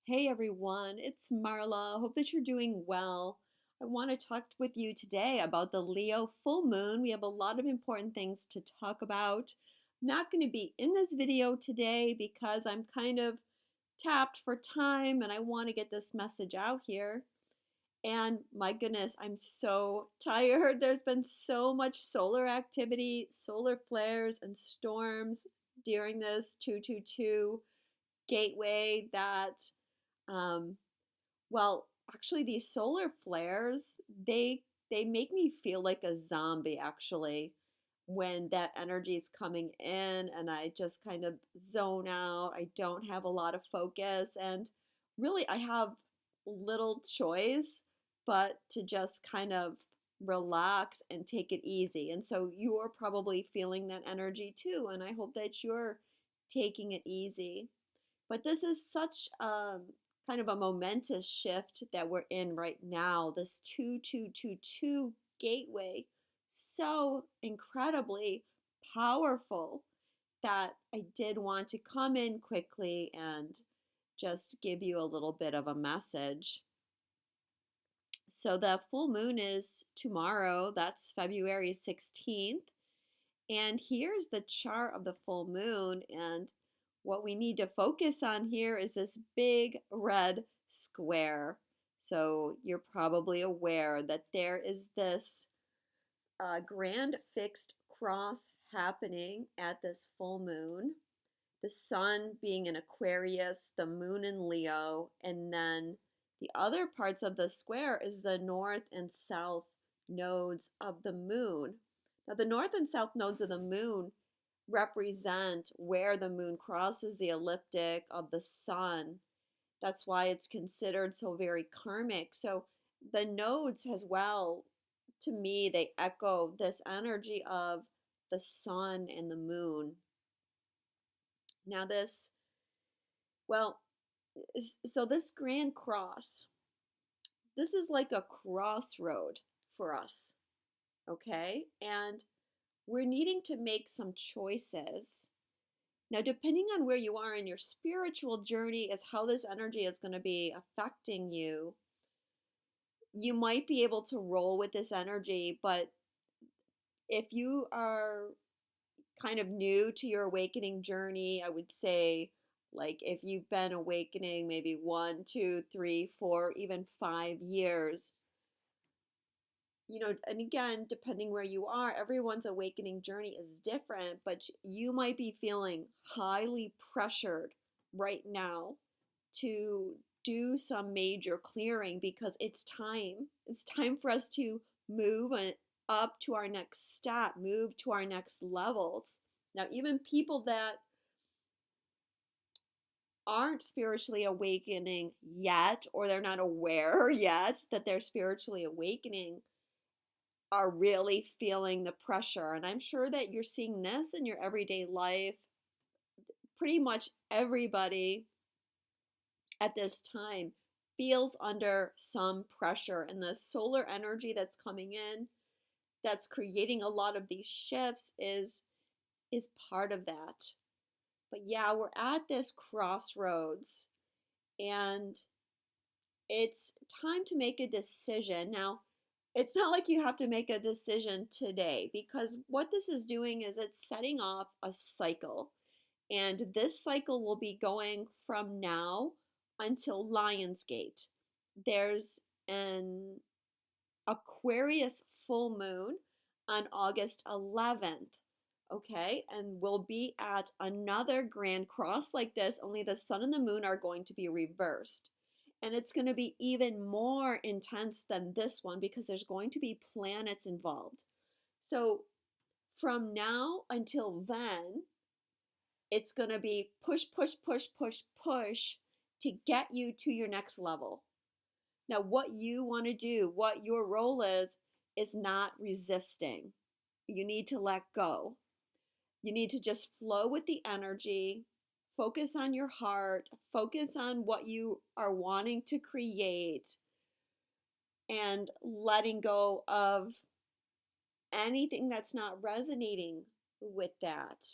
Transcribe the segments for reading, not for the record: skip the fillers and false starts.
Hey everyone, it's Marla. Hope that you're doing well. I want to talk with you today about the Leo full moon. We have a lot of important things to talk about. I'm not going to be in this video today because I'm kind of tapped for time and I want to get this message out here. And my goodness, I'm so tired. There's been so much solar activity, solar flares, and storms during this 222 gateway that um, well, actually, these solar flares, they make me feel like a zombie actually when that energy is coming in and I just kind of zone out. I don't have a lot of focus and really I have little choice but to just kind of relax and take it easy. And so you're probably feeling that energy too, and I hope that you're taking it easy. But this is such kind of a momentous shift that we're in right now. This 2222 gateway, so incredibly powerful that I did want to come in quickly and just give you a little bit of a message. So the full moon is tomorrow, that's February 16th. And here's the chart of the full moon. And what we need to focus on here is this big red square. So you're probably aware that there is this grand fixed cross happening at this full moon. The sun being in Aquarius, the moon in Leo, and then the other parts of the square is the north and south nodes of the moon. Now, the north and south nodes of the moon represent where the moon crosses the ecliptic of the sun. That's why it's considered so very karmic. So the nodes as well, to me, they echo this energy of the sun and the moon. Now, well, so this grand cross, this is like a crossroad for us, okay? And we're needing to make some choices. Now, depending on where you are in your spiritual journey, is how this energy is going to be affecting you. You might be able to roll with this energy, but if you are kind of new to your awakening journey, I would say, like, if you've been awakening maybe 1, 2, 3, 4, even 5 years, and again, depending where you are, everyone's awakening journey is different, but you might be feeling highly pressured right now to do some major clearing because it's time. It's time for us to move up to our next step, move to our next levels. Now, even people that aren't spiritually awakening yet, or they're not aware yet that they're spiritually awakening, are really feeling the pressure. And I'm sure that you're seeing this in your everyday life. Pretty much everybody at this time feels under some pressure, and the solar energy that's coming in that's creating a lot of these shifts is part of that. But yeah, we're at this crossroads and it's time to make a decision. Now, it's not like you have to make a decision today because what this is doing is it's setting off a cycle. And this cycle will be going from now until Lionsgate. There's an Aquarius full moon on August 11th. Okay, and we'll be at another grand cross like this, only the sun and the moon are going to be reversed. And it's going to be even more intense than this one because there's going to be planets involved. So from now until then, it's going to be push, push, push, push, push to get you to your next level. Now, what you want to do, what your role is not resisting. You need to let go. You need to just flow with the energy, focus on your heart, focus on what you are wanting to create, and letting go of anything that's not resonating with that.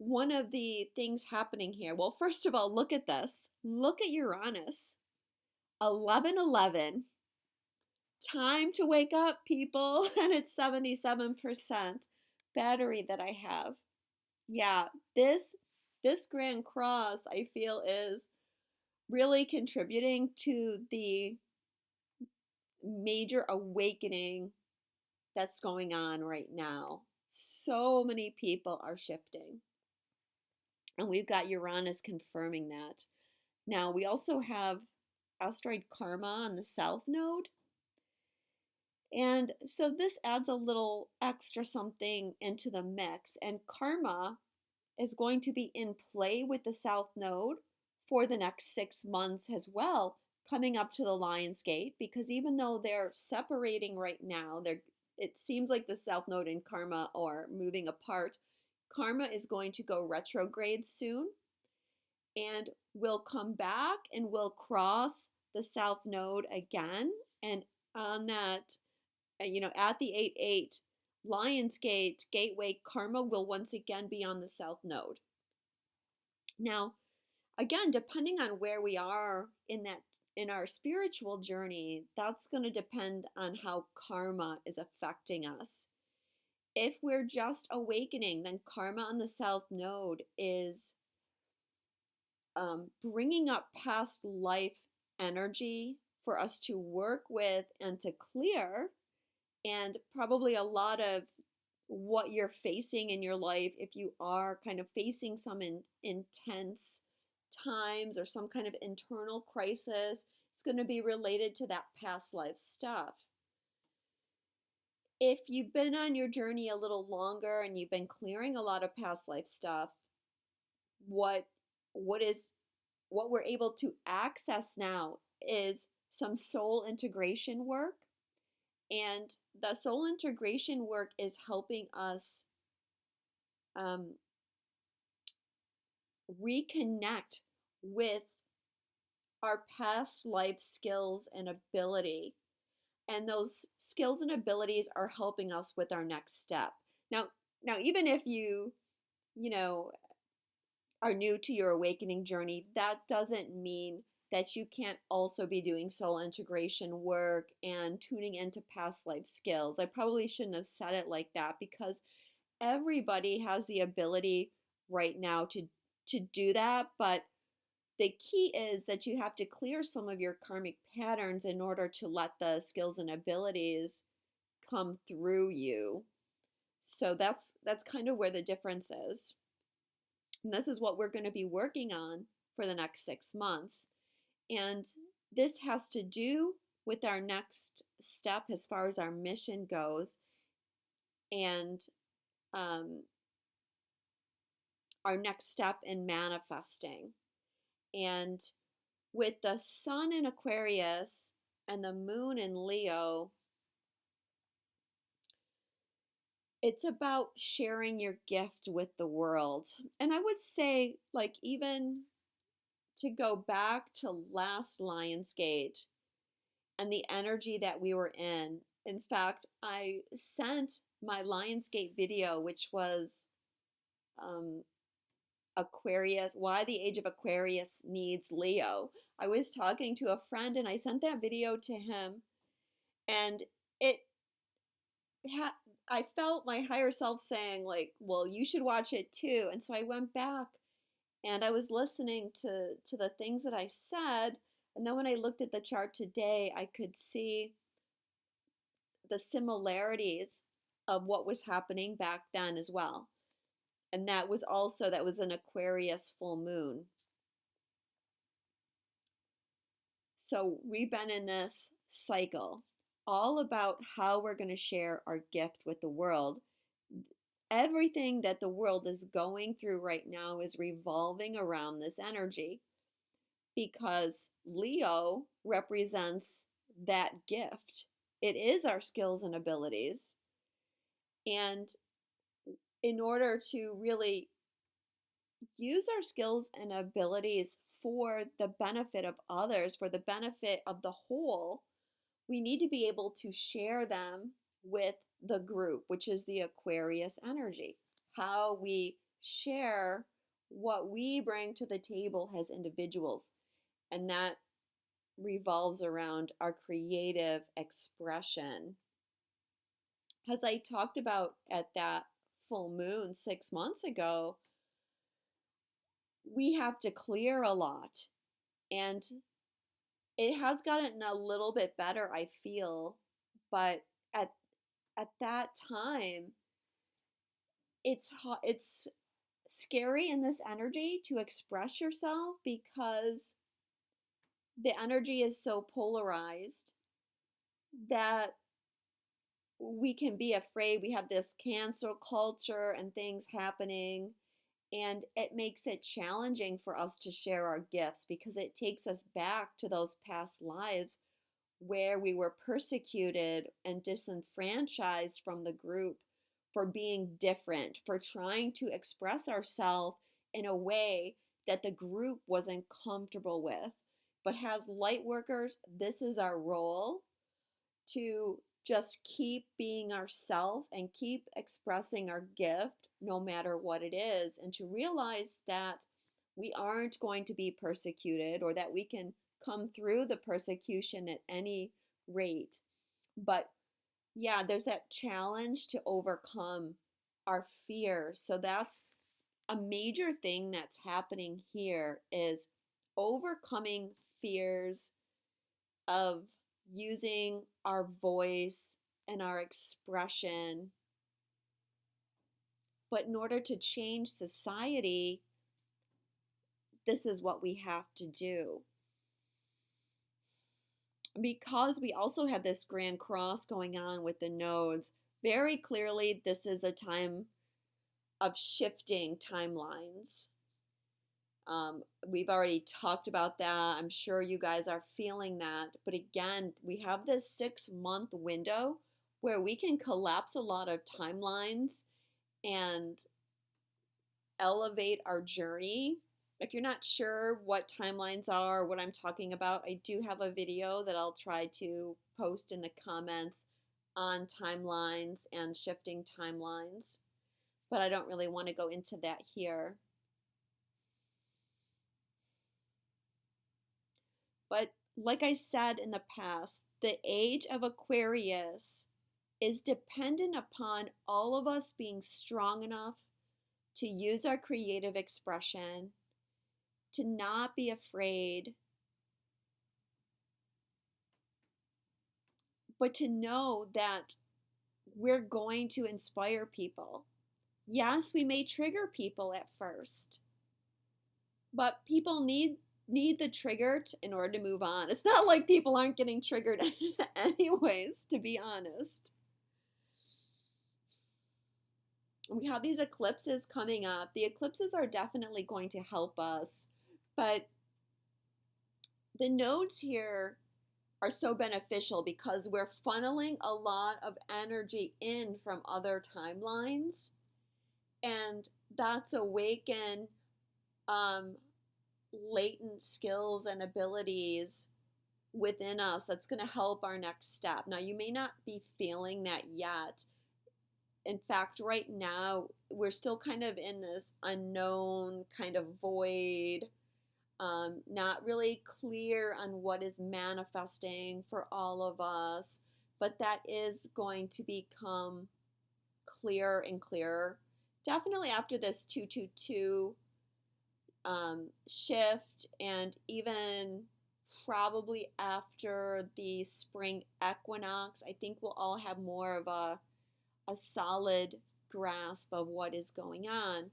one of the things happening here, well, first of all, look at this. Look at Uranus. 1111. Time to wake up, people. And it's 77% battery that I have. Yeah, this Grand Cross, I feel, is really contributing to the major awakening that's going on right now. So many people are shifting. And we've got Uranus confirming that. Now, we also have asteroid Karma on the south node. And so this adds a little extra something into the mix. And Karma is going to be in play with the south node for the next 6 months as well, coming up to the Lion's Gate, because even though they're separating right now, it seems like the south node and Karma are moving apart. Karma is going to go retrograde soon and will come back and will cross the south node again. And on that, at the 8-8 Lion's Gate gateway, Karma will once again be on the south node. Now, again, depending on where we are in our spiritual journey, that's going to depend on how Karma is affecting us. If we're just awakening, then Karma on the south node is bringing up past life energy for us to work with and to clear, and probably a lot of what you're facing in your life, if you are kind of facing some intense times or some kind of internal crisis, it's going to be related to that past life stuff. If you've been on your journey a little longer and you've been clearing a lot of past life stuff, what we're able to access now is some soul integration work. And the soul integration work is helping us reconnect with our past life skills and ability. And those skills and abilities are helping us with our next step. Now even if you are new to your awakening journey, that doesn't mean that you can't also be doing soul integration work and tuning into past life skills. I probably shouldn't have said it like that, because everybody has the ability right now to do that, but the key is that you have to clear some of your karmic patterns in order to let the skills and abilities come through you. So that's kind of where the difference is. And this is what we're going to be working on for the next 6 months. And this has to do with our next step as far as our mission goes, and our next step in manifesting. And with the sun in Aquarius and the moon in Leo, it's about sharing your gift with the world. And I would say, like, even to go back to last Lionsgate and the energy that we were in. In fact, I sent my Lionsgate video, which was Aquarius, why the Age of Aquarius needs Leo. I was talking to a friend and I sent that video to him, and I felt my higher self saying, like, well, you should watch it too. And so I went back and I was listening to the things that I said. And then when I looked at the chart today, I could see the similarities of what was happening back then as well. And that was an Aquarius full moon. So we've been in this cycle all about how we're going to share our gift with the world. Everything that the world is going through right now is revolving around this energy, because Leo represents that gift. It is our skills and abilities. And in order to really use our skills and abilities for the benefit of others, for the benefit of the whole, we need to be able to share them with the group, which is the Aquarius energy. How we share what we bring to the table as individuals. And that revolves around our creative expression. As I talked about at that full moon 6 months ago, we have to clear a lot. And it has gotten a little bit better, I feel. But at at that time, it's scary in this energy to express yourself because the energy is so polarized that we can be afraid. We have this cancel culture and things happening, and it makes it challenging for us to share our gifts because it takes us back to those past lives where we were persecuted and disenfranchised from the group for being different, for trying to express ourselves in a way that the group wasn't comfortable with. But as light workers, this is our role, to just keep being ourselves and keep expressing our gift no matter what it is, and to realize that we aren't going to be persecuted, or that we can come through the persecution at any rate. But yeah, there's that challenge to overcome our fears. So that's a major thing that's happening here, is overcoming fears of using our voice and our expression. But in order to change society, this is what we have to do. Because we also have this grand cross going on with the nodes, very clearly this is a time of shifting timelines. We've already talked about that. I'm sure you guys are feeling that. But again, we have this 6-month window where we can collapse a lot of timelines and elevate our journey. If you're not sure what timelines are or what I'm talking about, I do have a video that I'll try to post in the comments on timelines and shifting timelines. But I don't really want to go into that here. But like I said in the past, the age of Aquarius is dependent upon all of us being strong enough to use our creative expression, to not be afraid, but to know that we're going to inspire people. Yes, we may trigger people at first, but people need the trigger in order to move on. It's not like people aren't getting triggered anyways, to be honest. We have these eclipses coming up. The eclipses are definitely going to help us, but the nodes here are so beneficial because we're funneling a lot of energy in from other timelines, and that's awaken latent skills and abilities within us that's going to help our next step. Now, you may not be feeling that yet. In fact, right now, we're still kind of in this unknown kind of void, not really clear on what is manifesting for all of us, but that is going to become clearer and clearer. Definitely after this 222 shift, and even probably after the spring equinox, I think we'll all have more of a solid grasp of what is going on.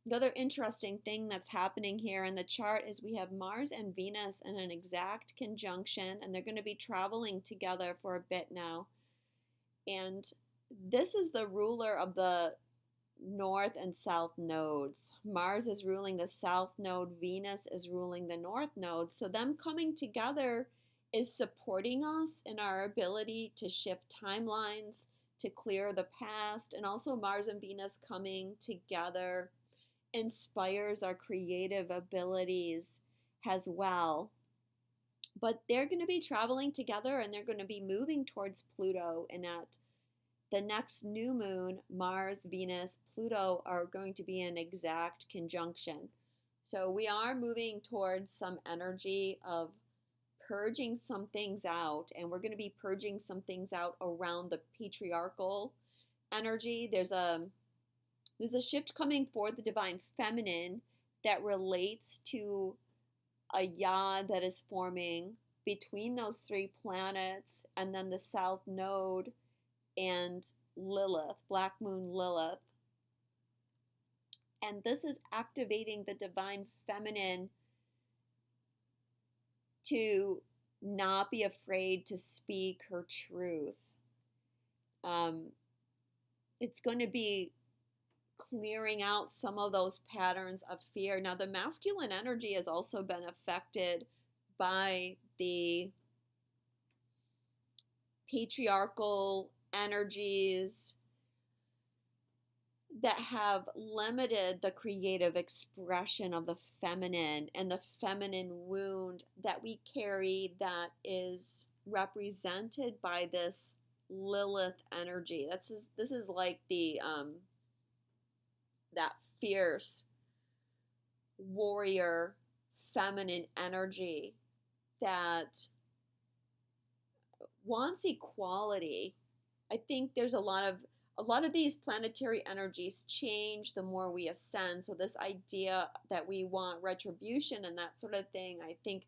Another interesting thing that's happening here in the chart is we have Mars and Venus in an exact conjunction, and they're going to be traveling together for a bit now. And this is the ruler of the north and south nodes. Mars is ruling the south node, Venus is ruling the north node. So them coming together is supporting us in our ability to shift timelines, to clear the past, and also Mars and Venus coming together inspires our creative abilities as well. But they're going to be traveling together, and they're going to be moving towards Pluto, and at the next new moon, Mars, Venus, Pluto are going to be in exact conjunction. So we are moving towards some energy of purging some things out, and we're going to be purging some things out around the patriarchal energy. There's a shift coming for the divine feminine that relates to a yod that is forming between those three planets and then the south node and Lilith, Black Moon Lilith. And this is activating the divine feminine to not be afraid to speak her truth. It's going to be clearing out some of those patterns of fear. Now, the masculine energy has also been affected by the patriarchal energies that have limited the creative expression of the feminine and the feminine wound that we carry that is represented by this Lilith energy. This is like the that fierce warrior feminine energy that wants equality. I think there's a lot of these planetary energies change the more we ascend. So this idea that we want retribution and that sort of thing, I think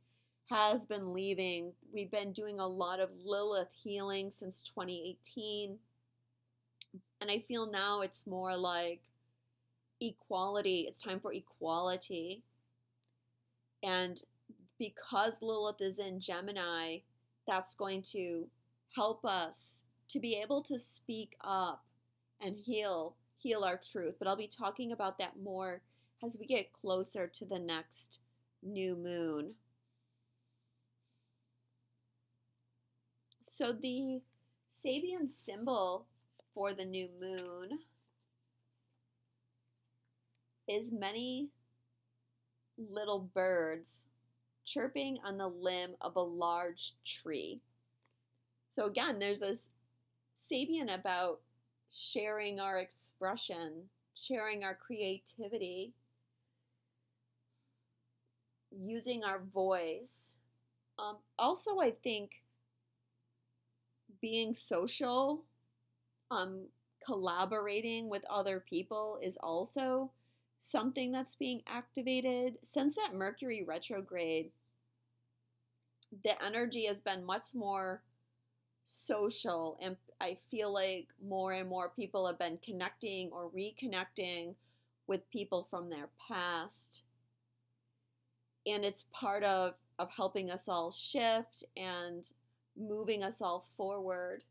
has been leaving. We've been doing a lot of Lilith healing since 2018. And I feel now it's more like equality. It's time for equality. And because Lilith is in Gemini, that's going to help us to be able to speak up and heal our truth. But I'll be talking about that more as we get closer to the next new moon. So the Sabian symbol for the new moon is many little birds chirping on the limb of a large tree. So again, there's this Sabian about sharing our expression, sharing our creativity, using our voice. Also, I think being social, collaborating with other people is also something that's being activated. Since that Mercury retrograde, the energy has been much more social, and I feel like more and more people have been connecting or reconnecting with people from their past, and it's part of helping us all shift and moving us all forward.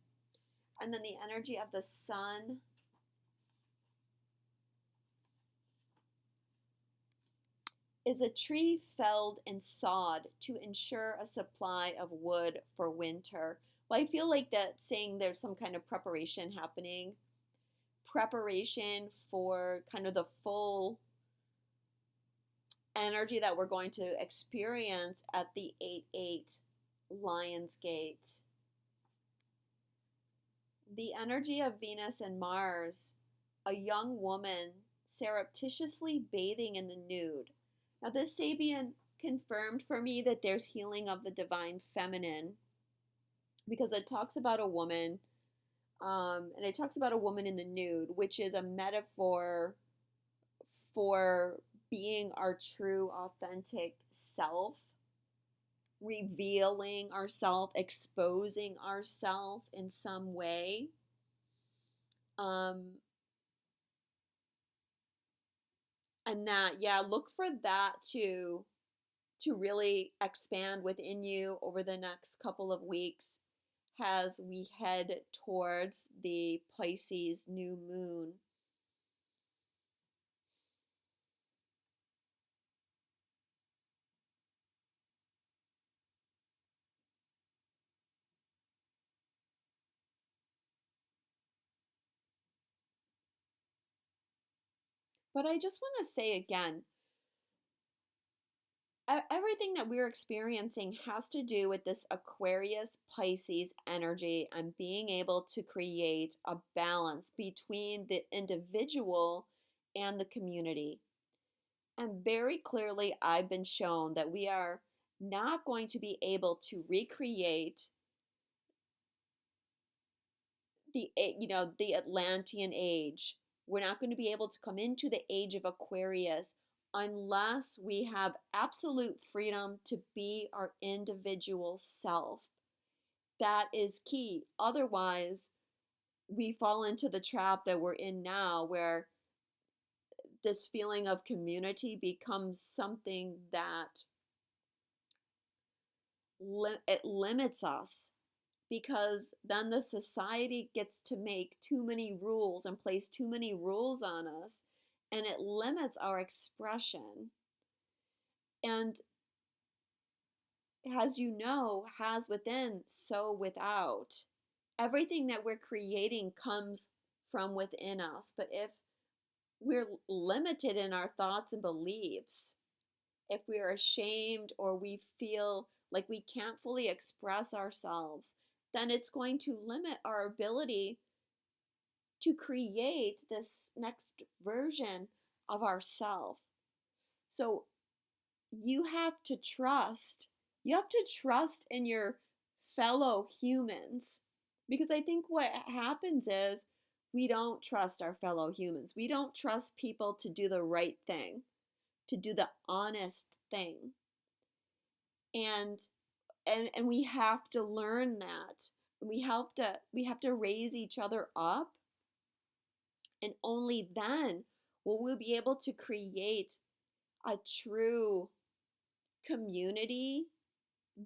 And then the energy of the sun is a tree felled and sawed to ensure a supply of wood for winter. Well, I feel like that saying there's some kind of preparation happening, preparation for kind of the full energy that we're going to experience at the 8/8 Lion's Gate. The energy of Venus and Mars, a young woman surreptitiously bathing in the nude. Now, this Sabian confirmed for me that there's healing of the divine feminine, because it talks about a woman, and it talks about a woman in the nude, which is a metaphor for being our true, authentic self, revealing ourselves, exposing ourselves in some way. And that, yeah, look for that to really expand within you over the next couple of weeks as we head towards the Pisces new moon. But I just want to say again, everything that we're experiencing has to do with this Aquarius Pisces energy and being able to create a balance between the individual and the community. And very clearly, I've been shown that we are not going to be able to recreate the Atlantean age. We're not going to be able to come into the age of Aquarius unless we have absolute freedom to be our individual self. That is key. Otherwise, we fall into the trap that we're in now where this feeling of community becomes something that it limits us, because then the society gets to make too many rules and place too many rules on us, and it limits our expression. And as you know, has within, so without. Everything that we're creating comes from within us. But if we're limited in our thoughts and beliefs, if we are ashamed or we feel like we can't fully express ourselves, then it's going to limit our ability to create this next version of ourself. So you have to trust. You have to trust in your fellow humans, because I think what happens is we don't trust our fellow humans. We don't trust people to do the right thing, to do the honest thing. And and we have to learn that. We have to raise each other up, and only then will we be able to create a true community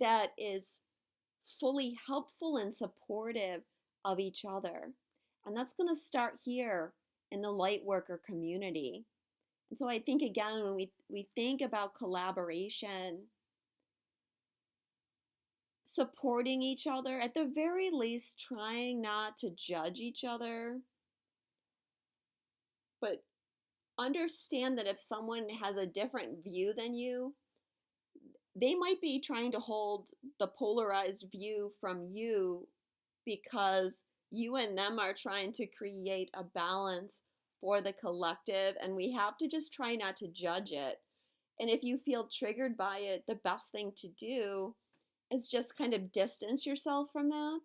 that is fully helpful and supportive of each other. And that's going to start here in the light worker community. And so I think, again, when we think about collaboration, supporting each other, at the very least, trying not to judge each other, but understand that if someone has a different view than you, they might be trying to hold the polarized view from you because you and them are trying to create a balance for the collective, and we have to just try not to judge it. And if you feel triggered by it, the best thing to do is just kind of distance yourself from that.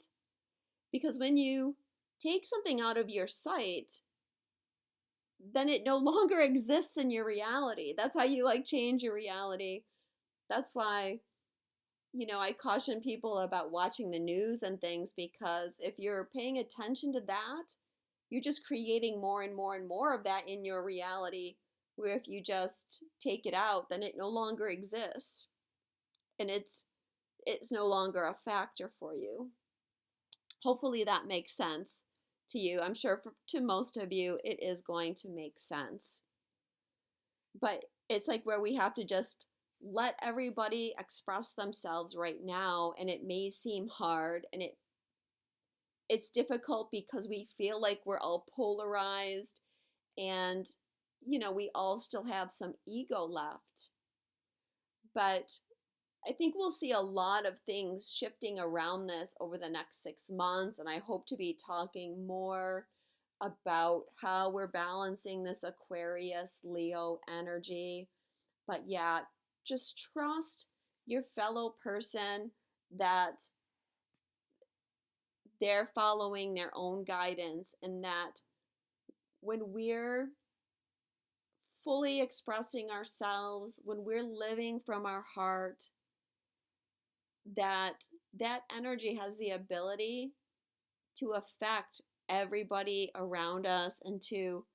Because when you take something out of your sight, then it no longer exists in your reality. That's how you change your reality. That's why, I caution people about watching the news and things, because if you're paying attention to that, you're just creating more and more and more of that in your reality. Where if you just take it out, then it no longer exists. And it's no longer a factor for you. Hopefully that makes sense to you. I'm sure to most of you, it is going to make sense. But it's like where we have to just let everybody express themselves right now. And it may seem hard, and it's difficult because we feel like we're all polarized, and we all still have some ego left. But I think we'll see a lot of things shifting around this over the next 6 months, and I hope to be talking more about how we're balancing this Aquarius Leo energy. But yeah, just trust your fellow person that they're following their own guidance, and that when we're fully expressing ourselves, when we're living from our heart, that energy has the ability to affect everybody around us and to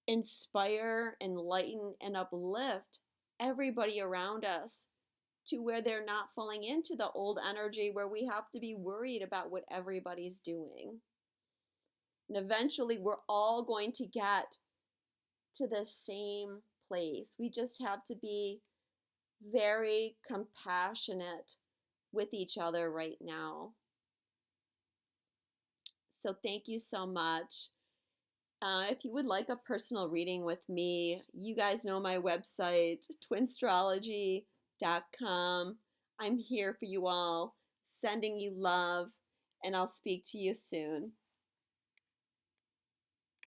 inspire, enlighten, and uplift everybody around us to where they're not falling into the old energy where we have to be worried about what everybody's doing. And eventually we're all going to get to the same place. We just have to be very compassionate with each other right now. So thank you so much. If you would like a personal reading with me, you guys know my website, twinstrology.com. I'm here for you all, sending you love, and I'll speak to you soon.